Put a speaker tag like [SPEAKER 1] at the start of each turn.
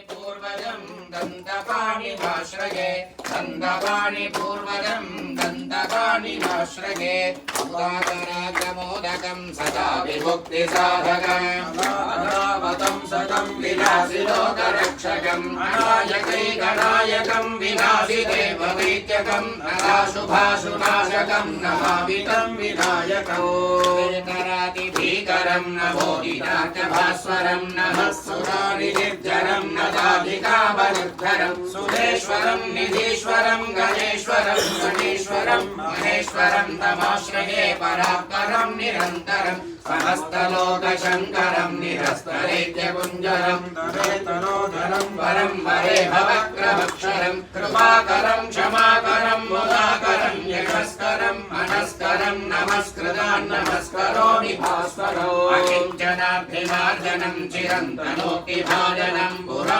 [SPEAKER 1] पूर्वजं दन्तपाणिमाश्रये दन्तपाणिपूर्वजं दन्तपाणिमाश्रये उदातरागमोदकं सदा विमुक्तिसाधकम् अनावतं सतं विलासिलोकरक्षकम् अनायकैकनायकं विनाशिदेववैद्यकम् अनाशुभाशुनाशकं नमामितं विनायकम् नमोदिनाथभास्वरं नमः सुरारिनिर्जरं नदाधिकाबलधरं सुरेश्वरं निधीश्वरं गणेश्वरं गणेश्वरं महेश्वरं तमाश्रये परात्परं निरन्तरं समस्तलोकशङ्करं निरस्तरेत्यकुञ्जरं तवेतनोधरं वरं वरे भवक्रमक्षरं कृपाकरं क्षमाकरं मुदाकरं यशस्करं मनस्करं नमस्कृतान् नमस्करोमि भास्वरो अकिञ्चनाभिमार्जनं चिरन्तनोक्तिभाजनं पुरा